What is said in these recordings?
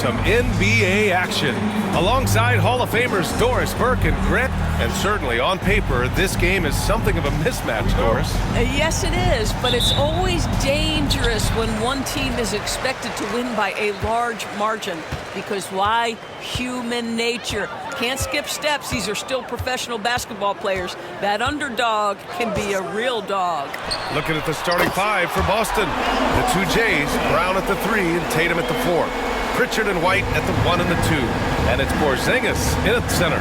Some NBA action alongside Hall of Famers Doris Burke and Grant. And certainly on paper, this game is something of a mismatch, Doris. Yes, it is, but it's always dangerous when one team is expected to win by a large margin. Because why? Human nature. Can't skip steps. These are still professional basketball players. That underdog can be a real dog. Looking at the starting five for Boston. The two Jays, Brown at the 3 and Tatum at the 4. Pritchard and White at the 1 and the 2. And it's Porzingis in at the center.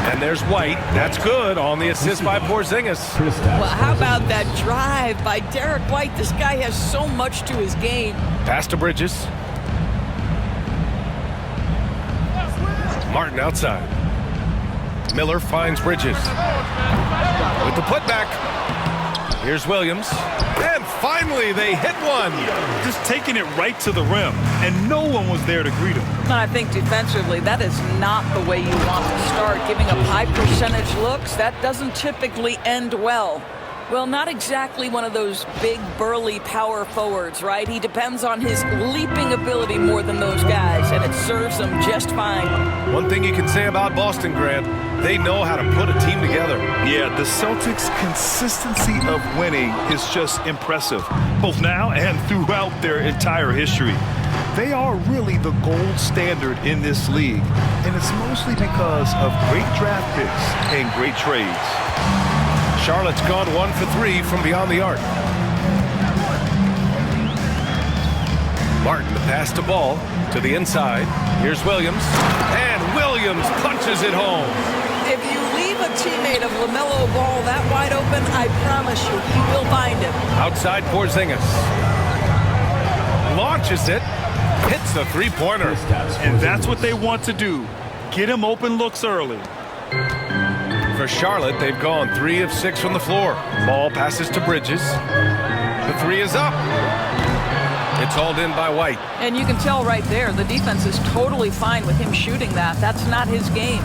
And there's White. That's good on the assist by Porzingis. Well, how about that drive by Derek White? This guy has so much to his game. Pass to Bridges. Martin outside. Miller finds Bridges. With the putback. Here's Williams. And finally, they hit one. Just taking it right to the rim, and no one was there to greet him. And I think defensively, that is not the way you want to start. Giving up high percentage looks, that doesn't typically end well. Well, not exactly one of those big, burly power forwards, right? He depends on his leaping ability more than those guys, and it serves him just fine. One thing you can say about Boston, Grant, they know how to put a team together. Yeah, the Celtics' consistency of winning is just impressive, both now and throughout their entire history. They are really the gold standard in this league, and it's mostly because of great draft picks and great trades. Charlotte's gone 1 for 3 from beyond the arc. Martin, the pass to Ball to the inside. Here's Williams. And Williams punches it home. If you leave a teammate of LaMelo Ball that wide open, I promise you, he will find him. Outside Porzingis. Launches it. Hits the three-pointer. And that's what they want to do. Get him open looks early. For Charlotte, they've gone 3 of 6 from the floor. Ball passes to Bridges. The 3 is up. It's hauled in by White. And you can tell right there, the defense is totally fine with him shooting that. That's not his game.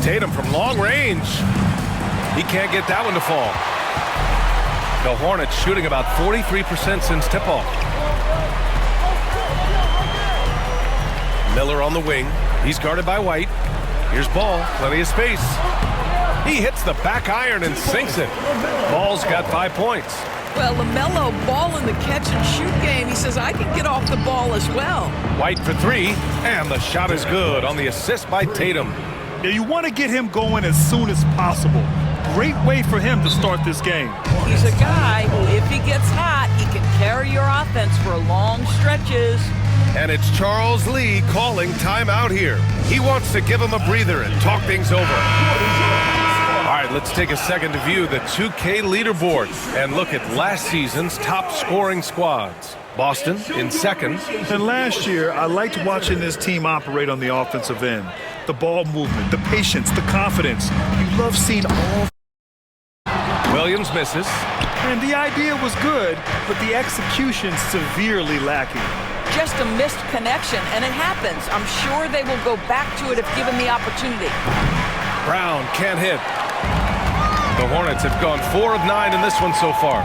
Tatum from long range. He can't get that one to fall. The Hornets shooting about 43% since tip-off. Miller on the wing. He's guarded by White. Here's Ball, plenty of space. He hits the back iron and sinks it. Ball's got 5 points. Well, LaMelo Ball in the catch-and-shoot game. He says, I can get off the ball as well. White for 3, and the shot is good on the assist by Tatum. Yeah, you want to get him going as soon as possible. Great way for him to start this game. He's a guy who, if he gets hot, he can carry your offense for long stretches. And it's Charles Lee calling timeout here. He wants to give him a breather and talk things over. All right, let's take a second to view the 2K leaderboard and look at last season's top scoring squads. Boston in second. And last year, I liked watching this team operate on the offensive end. The ball movement, the patience, the confidence. You love seeing all. Williams misses. And the idea was good, but the execution severely lacking. Just a missed connection, and it happens. I'm sure they will go back to it if given the opportunity. Brown can't hit. The Hornets have gone 4 of 9 in this one so far.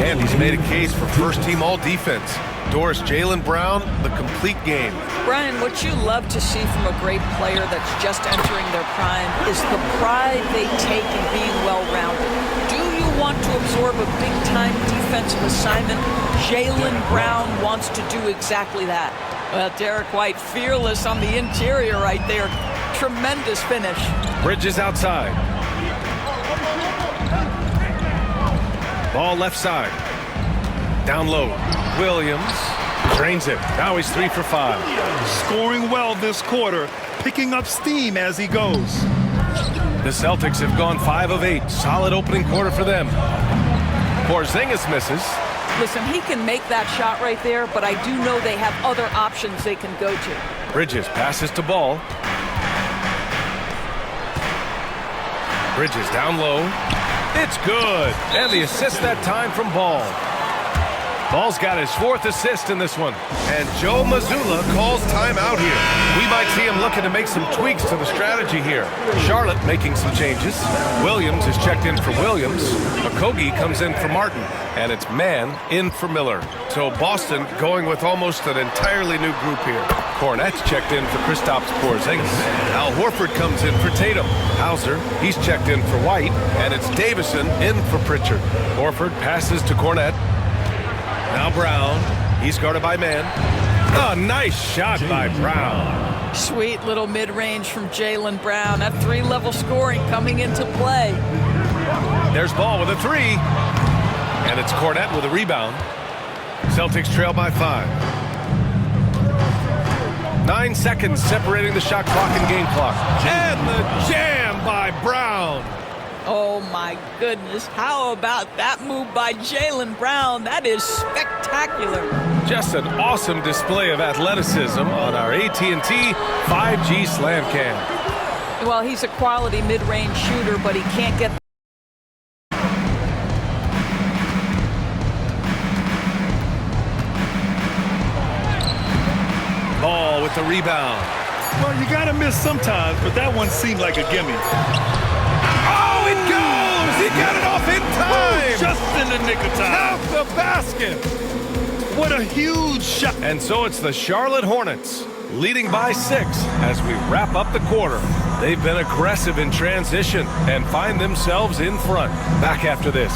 And he's made a case for first-team all-defense. Doris, Jaylen Brown, the complete game. Brian, what you love to see from a great player that's just entering their prime is the pride they take in being well-rounded. Do you want to absorb a big-time defensive assignment? Jaylen Brown wants to do exactly that. Well, Derek White, fearless on the interior right there. Tremendous finish. Bridges outside. Ball left side. Down low. Williams drains it. Now he's 3 for 5. Scoring well this quarter, picking up steam as he goes. The Celtics have gone 5 of 8. Solid opening quarter for them. Porzingis misses. Listen, he can make that shot right there, but I do know they have other options they can go to. Bridges passes to Ball. Bridges down low. It's good. And the assist that time from Ball. Ball's got his 4th assist in this one. And Joe Mazzulla calls timeout here. We might see him looking to make some tweaks to the strategy here. Charlotte making some changes. Williams is checked in for Williams. Okogie comes in for Martin. And it's Mann in for Miller. So Boston going with almost an entirely new group here. Hornets checked in for Kristaps Porzingis. Al Horford comes in for Tatum. Hauser, he's checked in for White. And it's Davison in for Pritchard. Horford passes to Cornette. Now Brown. He's guarded by Mann. Oh, nice shot by Brown. Sweet little mid-range from Jaylen Brown. That 3-level scoring coming into play. There's Ball with a 3. And it's Cornette with a rebound. Celtics trail by 5. 9 seconds separating the shot clock and game clock. And the jam by Brown. Oh, my goodness. How about that move by Jaylen Brown? That is spectacular. Just an awesome display of athleticism on our AT&T 5G Slam Cam. Well, he's a quality mid-range shooter, but he can't get... Ball with the rebound. Well, you got to miss sometimes, but that one seemed like a gimme. Oh, it goes! He got it off in time! Just in the nick of time. Count the basket! What a huge shot. And so it's the Charlotte Hornets leading by 6 as we wrap up the quarter. They've been aggressive in transition and find themselves in front. Back after this.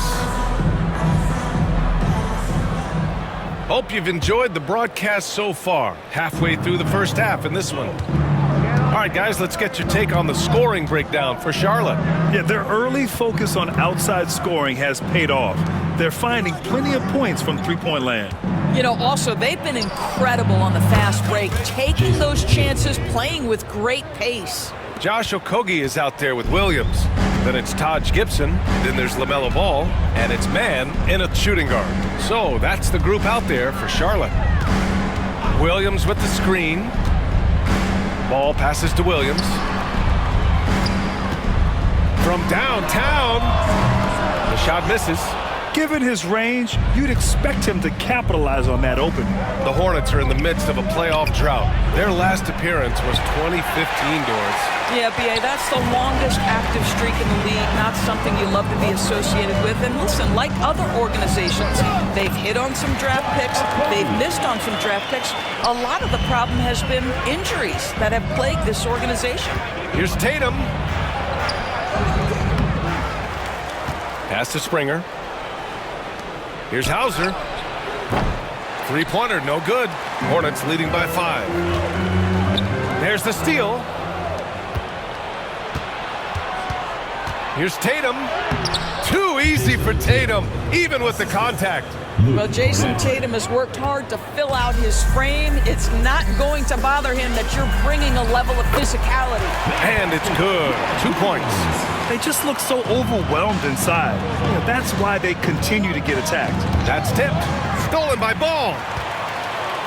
Hope you've enjoyed the broadcast so far. Halfway through the first half in this one. All right, guys, let's get your take on the scoring breakdown for Charlotte. Yeah, their early focus on outside scoring has paid off. They're finding plenty of points from three-point land. You know, also, they've been incredible on the fast break, taking those chances, playing with great pace. Josh Okogie is out there with Williams. Then it's Taj Gibson. Then there's LaMelo Ball. And it's Mann in a shooting guard. So that's the group out there for Charlotte. Williams with the screen. Ball passes to Williams. From downtown. The shot misses. Given his range, you'd expect him to capitalize on that opening. The Hornets are in the midst of a playoff drought. Their last appearance was 2015, Doris. Yeah, B.A., that's the longest active streak in the league, not something you love to be associated with. And listen, like other organizations, they've hit on some draft picks, they've missed on some draft picks. A lot of the problem has been injuries that have plagued this organization. Here's Tatum. Pass to Springer. Here's Hauser. Three-pointer, no good. Hornets leading by 5. There's the steal. Here's Tatum. Too easy for Tatum, even with the contact. Well, Jason Tatum has worked hard to fill out his frame. It's not going to bother him that you're bringing a level of physicality. And it's good. 2 points. They just look so overwhelmed inside. Yeah, that's why they continue to get attacked. That's tipped. Stolen by Ball.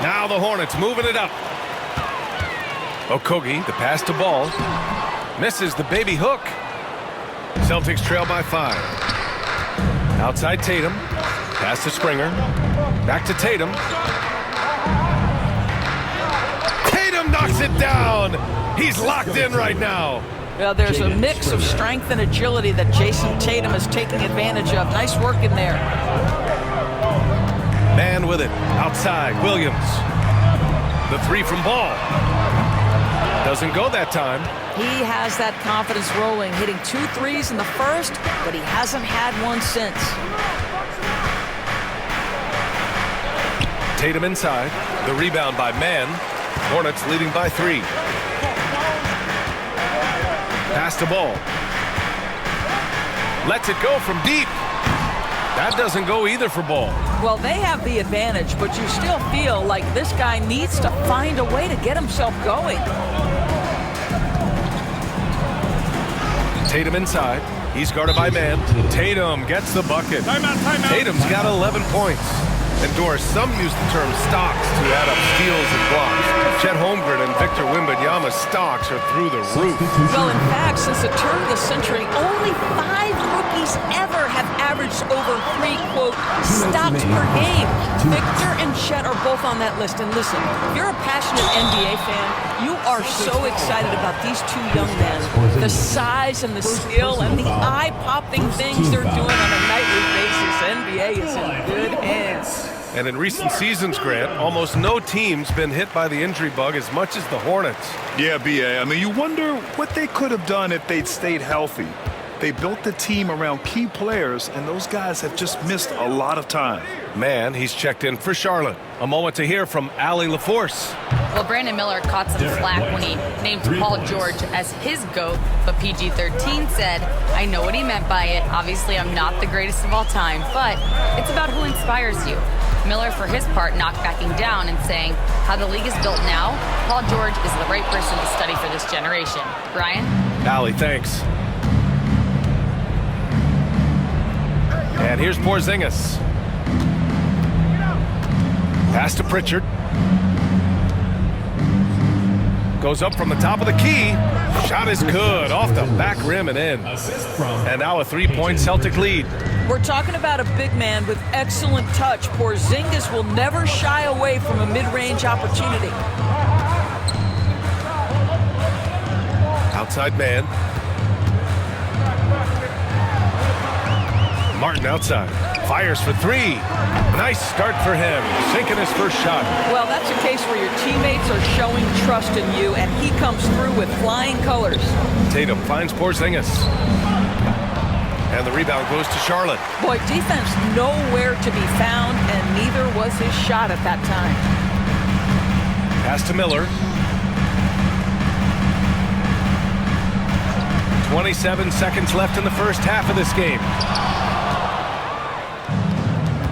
Now the Hornets moving it up. Okogie, the pass to Ball. Misses the baby hook. Celtics trail by 5. Outside Tatum. Pass to Springer. Back to Tatum. Tatum knocks it down. He's locked in right now. Well, there's a mix of strength and agility that Jason Tatum is taking advantage of. Nice work in there. Mann with it. Outside, Williams. The 3 from Ball. Doesn't go that time. He has that confidence rolling, hitting 2 threes in the first, but he hasn't had one since. Tatum inside. The rebound by Mann. Hornets leading by 3. Pass to Ball. Lets it go from deep. That doesn't go either for Ball. Well, they have the advantage, but you still feel like this guy needs to find a way to get himself going. Tatum inside. He's guarded by Mann. Tatum gets the bucket. Timeout. Tatum's got 11 points. And Doris, some use the term stocks to add up steals and blocks. Chet Holmgren and Victor Wembanyama's stocks are through the roof. Well, in fact, since the turn of the century, only 5 rookies ever have averaged over 3, quote, stops per game. Victor and Chet are both on that list. And listen, if you're a passionate NBA fan, you are so excited about these 2 young men. The size and the skill and the eye-popping things they're doing on a nightly basis. NBA is in good hands. And in recent seasons, Grant, almost no team's been hit by the injury bug as much as the Hornets. Yeah, B.A. I mean, you wonder what they could have done if they'd stayed healthy. They built the team around key players, and those guys have just missed a lot of time. Man, he's checked in for Charlotte. A moment to hear from Allie LaForce. Well, Brandon Miller caught some flack when he named Paul George as his GOAT, but PG-13 said, I know what he meant by it. Obviously, I'm not the greatest of all time, but it's about who inspires you. Miller, for his part, not backing down and saying, how the league is built now, Paul George is the right person to study for this generation. Brian? Allie, thanks. And here's Porzingis. Pass to Pritchard. Goes up from the top of the key. Shot is good. Off the back rim and in. And now a 3-point Celtic lead. We're talking about a big man with excellent touch. Porzingis will never shy away from a mid-range opportunity. Outside man. Martin outside. Fires for 3. Nice start for him. Sinking his first shot. Well, that's a case where your teammates are showing trust in you, and he comes through with flying colors. Tatum finds Porzingis. And the rebound goes to Charlotte. Boy, defense nowhere to be found, and neither was his shot at that time. Pass to Miller. 27 seconds left in the first half of this game.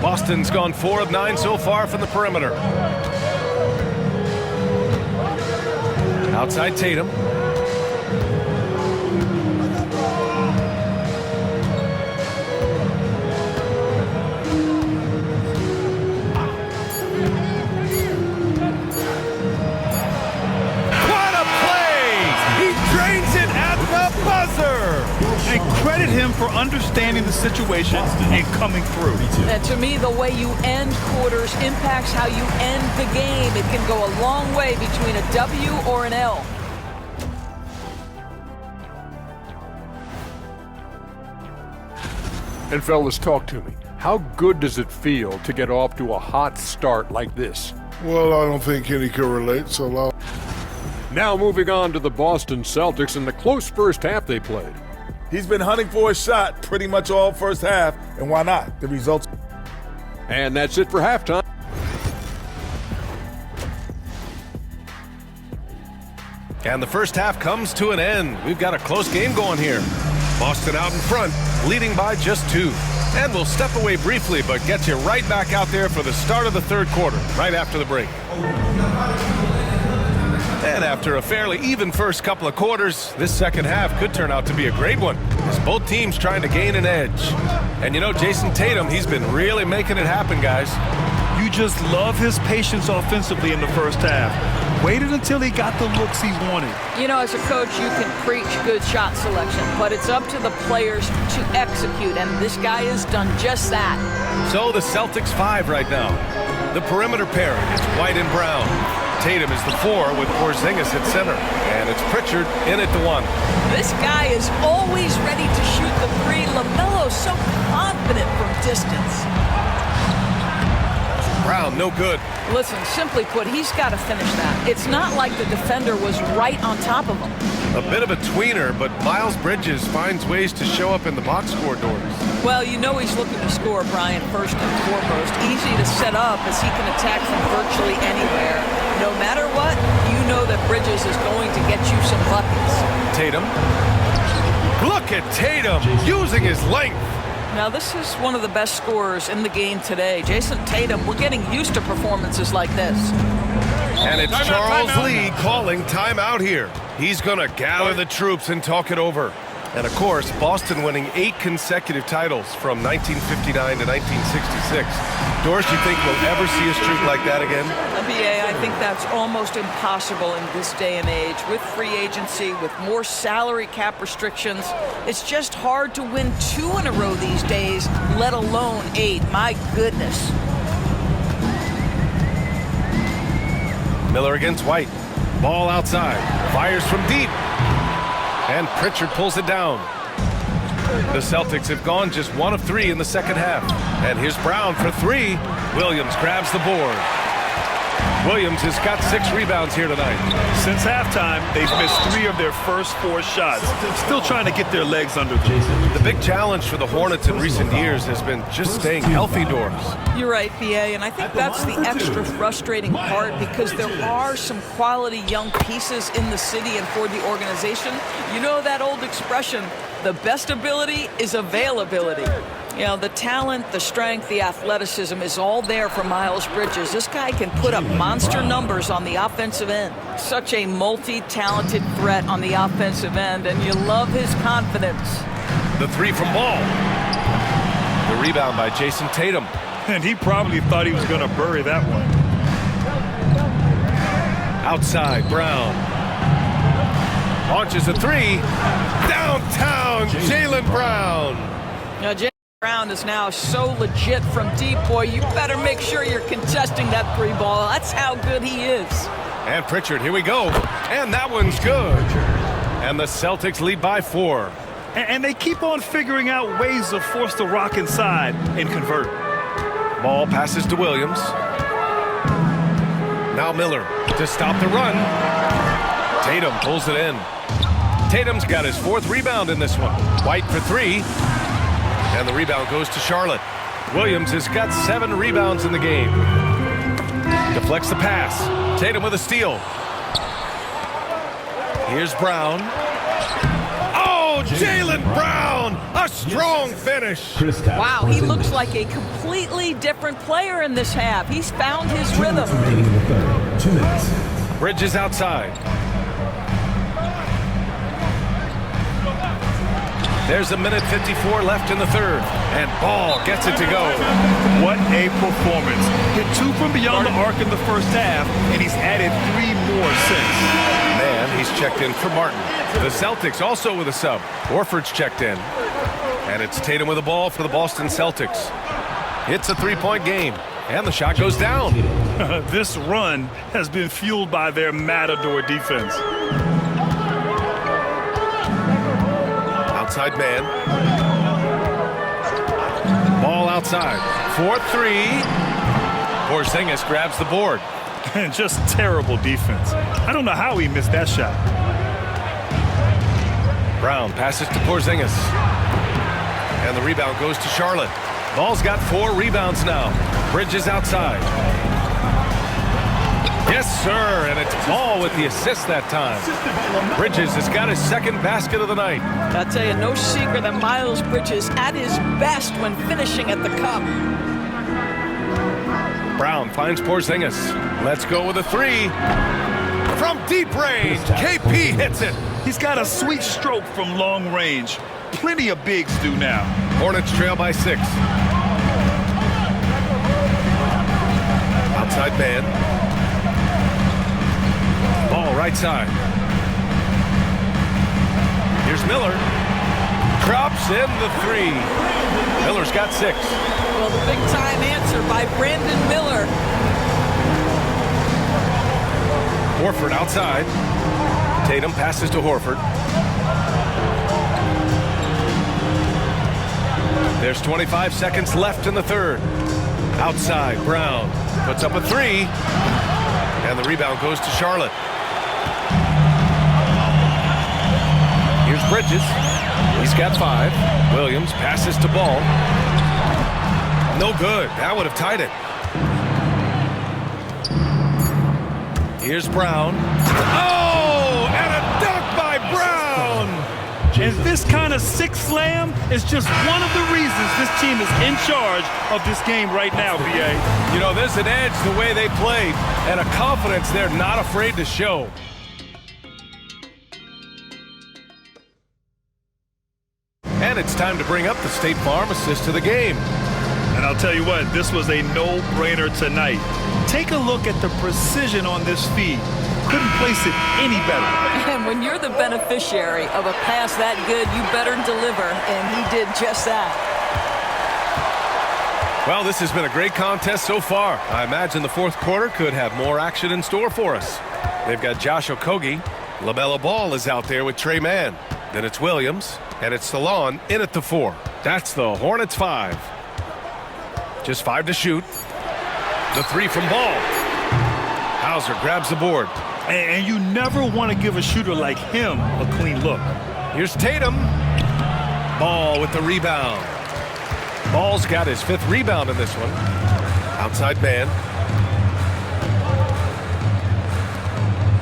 Boston's gone 4 of 9 so far from the perimeter. Outside Tatum. What a play! He drains it at the buzzer! And credit him for understanding the situation and coming through. And to me, the way you end quarters impacts how you end the game. It can go a long way between a W or an L. And fellas, talk to me. How good does it feel to get off to a hot start like this? Well, I don't think any can relate, so I'll... Now moving on to the Boston Celtics and the close first half they played. He's been hunting for a shot pretty much all first half, and why not? The results. And that's it for halftime. And the first half comes to an end. We've got a close game going here. Boston out in front, leading by just 2. And we'll step away briefly, but get you right back out there for the start of the third quarter, right after the break. And after a fairly even first couple of quarters, this second half could turn out to be a great one, as both teams trying to gain an edge. And you know, Jason Tatum, he's been really making it happen, guys. You just love his patience offensively in the first half. Waited until he got the looks he wanted. You know, as a coach, you can preach good shot selection, but it's up to the players to execute, and this guy has done just that. So the Celtics 5 right now. The perimeter pairing is White and Brown. Tatum is the 4 with Porzingis at center. And it's Pritchard in at the 1. This guy is always ready to shoot the 3. LaMelo's so confident from distance. Brown, no good. Listen, simply put, he's got to finish that. It's not like the defender was right on top of him. A bit of a tweener, but Miles Bridges finds ways to show up in the box score doors. Well, you know he's looking to score, Brian, first and foremost. Easy to set up as he can attack from virtually anywhere. No matter what, you know that Bridges is going to get you some buckets. Tatum. Look at Tatum using his length. Now, this is one of the best scorers in the game today. Jason Tatum, we're getting used to performances like this. And it's Charles Lee calling timeout here. He's going to gather the troops and talk it over. And of course, Boston winning 8 consecutive titles from 1959 to 1966. Doris, you think we'll ever see a streak like that again? BA, I think that's almost impossible in this day and age. With free agency, with more salary cap restrictions, it's just hard to win 2 in a row these days, let alone 8. My goodness. Miller against White. Ball outside. Fires from deep. And Pritchard pulls it down. The Celtics have gone just 1 of 3 in the second half. And here's Brown for 3. Williams grabs the board. Williams has got 6 rebounds here tonight. Since halftime, they've missed 3 of their first 4 shots. Still trying to get their legs under them. The big challenge for the Hornets in recent years has been just staying healthy, Doris. You're right, BA, and I think that's the extra frustrating part because there are some quality young pieces in the city and for the organization. You know that old expression, the best ability is availability. You know, the talent, the strength, the athleticism is all there for Miles Bridges. This guy can put up monster numbers on the offensive end. Such a multi-talented threat on the offensive end, and you love his confidence. The 3 from Ball. The rebound by Jason Tatum. And he probably thought he was going to bury that one. Outside, Brown. Launches a 3. Downtown, Jaylen Brown. Now, Jaylen Brown is now so legit from deep, boy. You better make sure you're contesting that 3 ball. That's how good he is. And Pritchard, here we go. And that one's good. And the Celtics lead by 4. And they keep on figuring out ways to force the rock inside and convert. Ball passes to Williams. Now Miller to stop the run. Tatum pulls it in. Tatum's got his 4th rebound in this one. White for 3. And the rebound goes to Charlotte. Williams has got 7 rebounds in the game. Deflects the pass. Tatum with a steal. Here's Brown. Oh, Jaylen Brown! A strong finish. Wow, he looks like a completely different player in this half. He's found his rhythm. 2 minutes. Bridges outside. There's a minute 54 left in the 3rd. And Ball gets it to go. What a performance. Hit 2 from beyond the arc in the first half, and he's added 3 more since. Man, he's checked in for Martin. The Celtics also with a sub. Horford's checked in. And it's Tatum with the ball for the Boston Celtics. It's a 3-point game. And the shot goes down. This run has been fueled by their matador defense. Outside man. Ball outside. 4-3. Porzingis grabs the board. And just terrible defense. I don't know how he missed that shot. Brown passes to Porzingis. And the rebound goes to Charlotte. Ball's got 4 rebounds now. Bridges outside. Yes, sir, and it's Ball with the assist that time. Bridges has got his 2nd basket of the night. I'll tell you, no secret that Miles Bridges at his best when finishing at the cup. Brown finds Porzingis. Let's go with a 3. From deep range, KP hits it. He's got a sweet stroke from long range. Plenty of bigs do now. Hornets trail by 6. Outside man. Ball right side. Here's Miller. Drops in the 3. Miller's got 6. Well, the big-time answer by Brandon Miller. Horford outside. Tatum passes to Horford. There's 25 seconds left in the 3rd. Outside, Brown puts up a 3. And the rebound goes to Charlotte. Here's Bridges. He's got 5. Williams passes to Ball. No good. That would have tied it. Here's Brown. Oh, and a dunk by Brown! And this kind of sick slam is just one of the reasons this team is in charge of this game right now, BA. You know, there's an edge the way they played and a confidence they're not afraid to show. And it's time to bring up the State Farm assist to the game. And I'll tell you what, this was a no-brainer tonight. Take a look at the precision on this feed. Couldn't place it any better. And when you're the beneficiary of a pass that good, you better deliver, and he did just that. Well, this has been a great contest so far. I imagine the fourth quarter could have more action in store for us. They've got Josh Okogie. LaMelo Ball is out there with Trey Mann. Then it's Williams, and it's Salon in at the 4. That's the Hornets 5. Just 5 to shoot. The 3 from Ball. Hauser grabs the board. And you never want to give a shooter like him a clean look. Here's Tatum. Ball with the rebound. Ball's got his 5th rebound in this one. Outside man.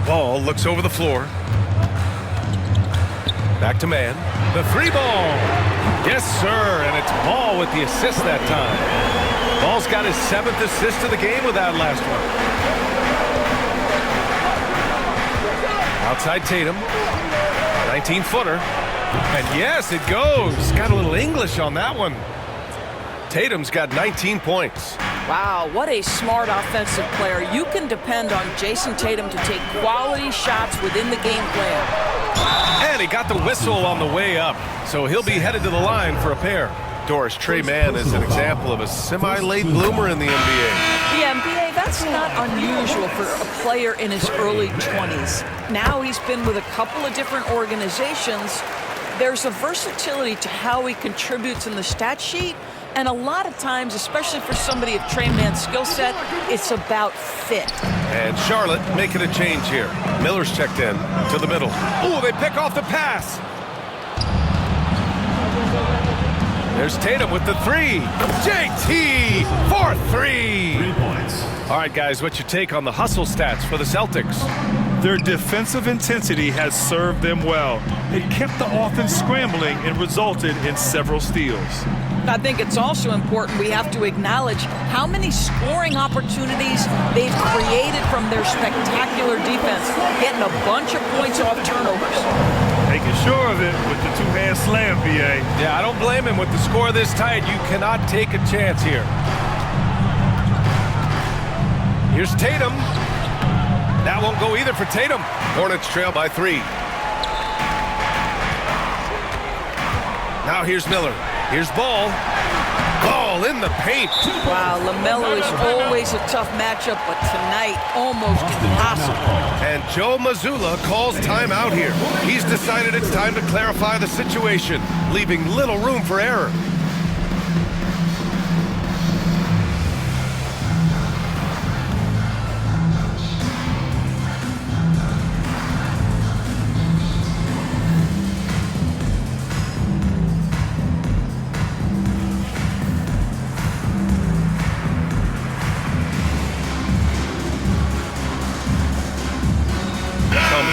Ball looks over the floor. Back to man. The 3 ball. Yes, sir. And it's Ball with the assist that time. Ball's got his 7th assist of the game with that last one. Outside Tatum. 19-footer. And yes, it goes. Got a little English on that one. Tatum's got 19 points. Wow, what a smart offensive player. You can depend on Jason Tatum to take quality shots within the game plan. And he got the whistle on the way up, so he'll be headed to the line for a pair. Doris, Trey Mann is an example of a semi-late bloomer in the NBA. The NBA, that's not unusual for a player in his early 20s. Now he's been with a couple of different organizations. There's a versatility to how he contributes in the stat sheet. And a lot of times, especially for somebody of Trey Mann's skill set, it's about fit. And Charlotte making a change here. Miller's checked in to the middle. Ooh, they pick off the pass. There's Tatum with the 3. JT for 3. 3 points. All right, guys, what's your take on the hustle stats for the Celtics? Their defensive intensity has served them well. It kept the offense scrambling and resulted in several steals. I think it's also important we have to acknowledge how many scoring opportunities they've created from their spectacular defense, getting a bunch of points off turnovers. Making sure of it with the 2-hand slam, BA. Yeah, I don't blame him. With the score this tight, you cannot take a chance here. Here's Tatum. That won't go either for Tatum. Hornets trail by 3. Now here's Miller. Here's Ball. Ball in the paint. Wow, LaMelo is always a tough matchup, but tonight almost impossible. And Joe Mazzulla calls timeout here. He's decided it's time to clarify the situation, leaving little room for error.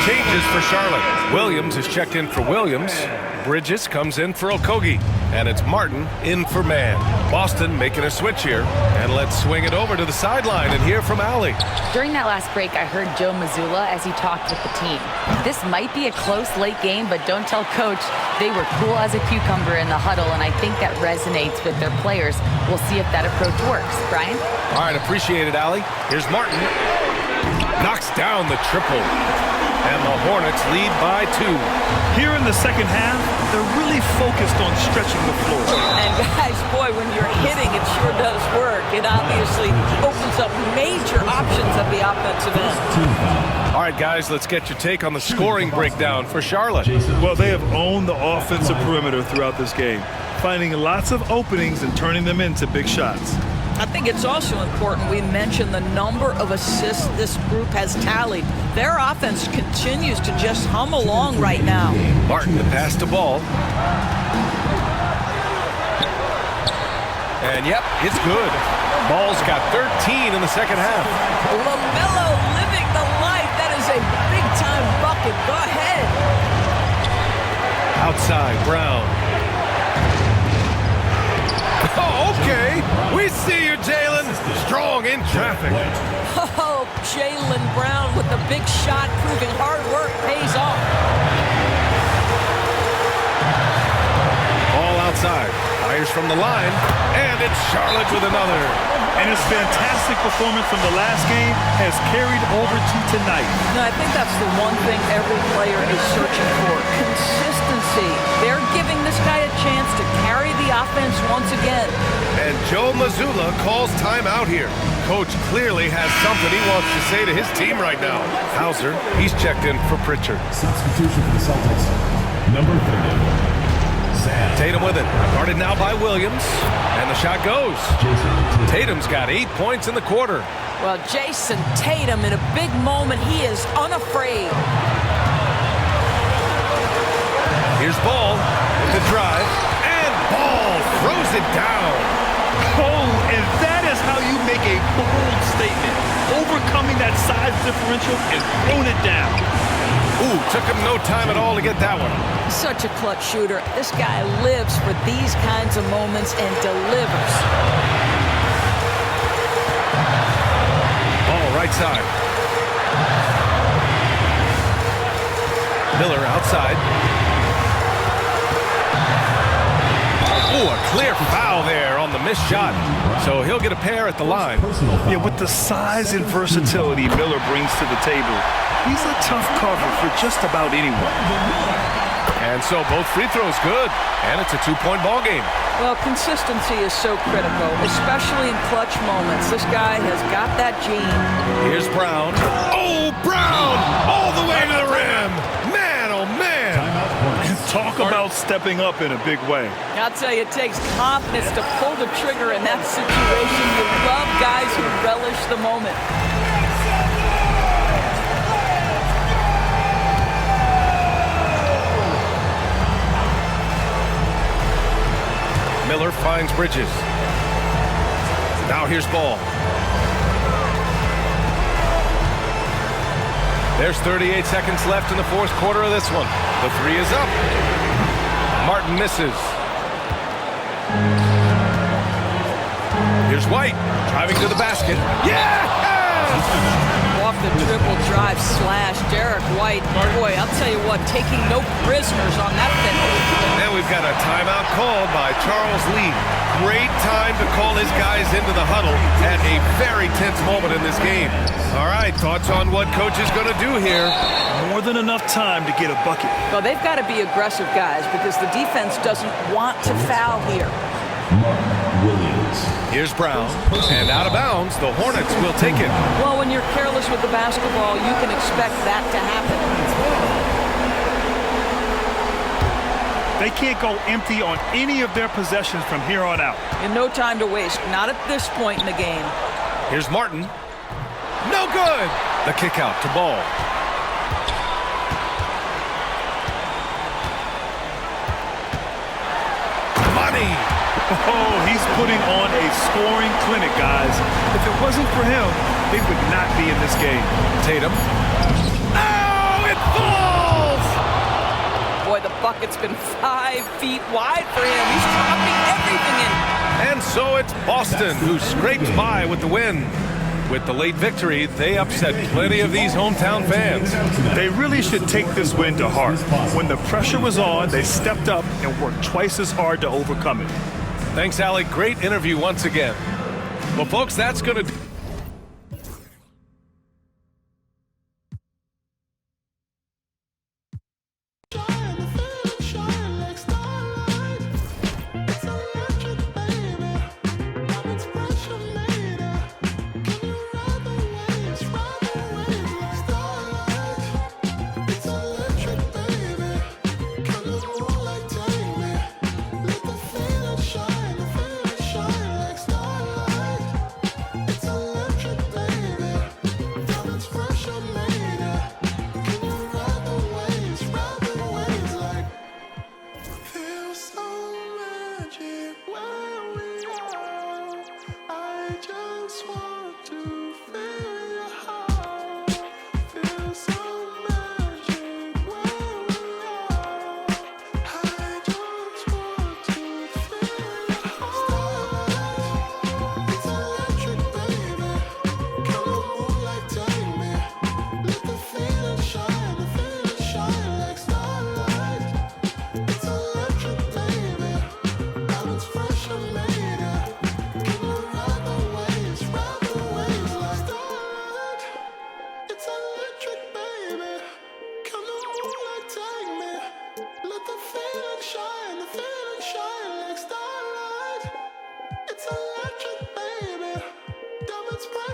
Changes for Charlotte. Williams is checked in for Williams. Bridges comes in for Okogie. And it's Martin in for Mann. Boston making a switch here. And let's swing it over to the sideline and hear from Allie. During that last break, I heard Joe Mazzulla as he talked with the team. This might be a close late game, but don't tell Coach. They were cool as a cucumber in the huddle, and I think that resonates with their players. We'll see if that approach works. Brian? All right, appreciate it, Allie. Here's Martin. Knocks down the triple. And the Hornets lead by 2. Here in the second half, they're really focused on stretching the floor. And guys, boy, when you're hitting, it sure does work. It obviously opens up major options at the offensive end. All right, guys, let's get your take on the scoring breakdown for Charlotte. Well, they have owned the offensive perimeter throughout this game, finding lots of openings and turning them into big shots. I think it's also important we mention the number of assists this group has tallied. Their offense continues to just hum along right now. Martin, the pass to Ball. And yep, it's good. Ball's got 13 in the second half. LaMelo living the life. That is a big-time bucket. Go ahead. Outside, Brown. Oh, okay. We see you, Jalen. Strong in traffic. Oh, Jalen Brown with the big shot, proving hard work pays off. outside. Fires from the line, and it's Charlotte with another. And his fantastic performance from the last game has carried over to tonight. No, I think that's the one thing every player is searching for. Consistency. They're giving this guy a chance to carry the offense once again. And Joe Mazzulla calls timeout here. Coach clearly has something he wants to say to his team right now. Hauser, he's checked in for Pritchard. Substitution for the Celtics. Number 30. Tatum with it. Guarded now by Williams. And the shot goes. Tatum's got 8 points in the quarter. Well, Jason Tatum, in a big moment, he is unafraid. Here's Ball with the drive. And Ball throws it down. Oh, and that is how you make a bold statement. Overcoming that size differential and throwing it down. Ooh, took him no time at all to get that one. Such a clutch shooter. This guy lives for these kinds of moments and delivers. Ball right side. Miller outside. Ooh, a clear foul there on the missed shot. So he'll get a pair at the line. Yeah, with the size and versatility Miller brings to the table, he's a tough cover for just about anyone. And so both free throws good. And it's a 2-point ball game. Well, consistency is so critical, especially in clutch moments. This guy has got that gene. Here's Brown. Oh, Brown! All the way to the rim! Man, oh man! Talk about stepping up in a big way. I'll tell you, it takes confidence to pull the trigger in that situation. You love guys who relish the moment. Miller finds Bridges. Now here's Ball. There's 38 seconds left in the fourth quarter of this one. The three is up. Martin misses. Here's White driving to the basket. Yeah! Off the dribble drive slash. Derek White. Boy, I'll tell you what, taking no prisoners on that finish. And we've got a timeout called by Charles Lee. Great time to call his guys into the huddle at a very tense moment in this game. All right, thoughts on what coach is going to do here? More than enough time to get a bucket. Well, they've got to be aggressive guys because the defense doesn't want to foul here. Williams. Here's Brown, and out of bounds, the Hornets will take it. Well, when you're careless with the basketball, you can expect that to happen. They can't go empty on any of their possessions from here on out. And no time to waste, not at this point in the game. Here's Martin. No good! The kick out to Ball. Money! Oh, he's putting on a scoring clinic, guys. If it wasn't for him, they would not be in this game. Tatum. Oh, it falls! Boy, the bucket's been 5 feet wide for him. He's dropping everything in. And so it's Boston who scrapes by with the win. With the late victory, they upset plenty of these hometown fans. They really should take this win to heart. When the pressure was on, they stepped up and worked twice as hard to overcome it. Thanks, Alec. Great interview once again. Well, folks, that's going to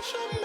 Show me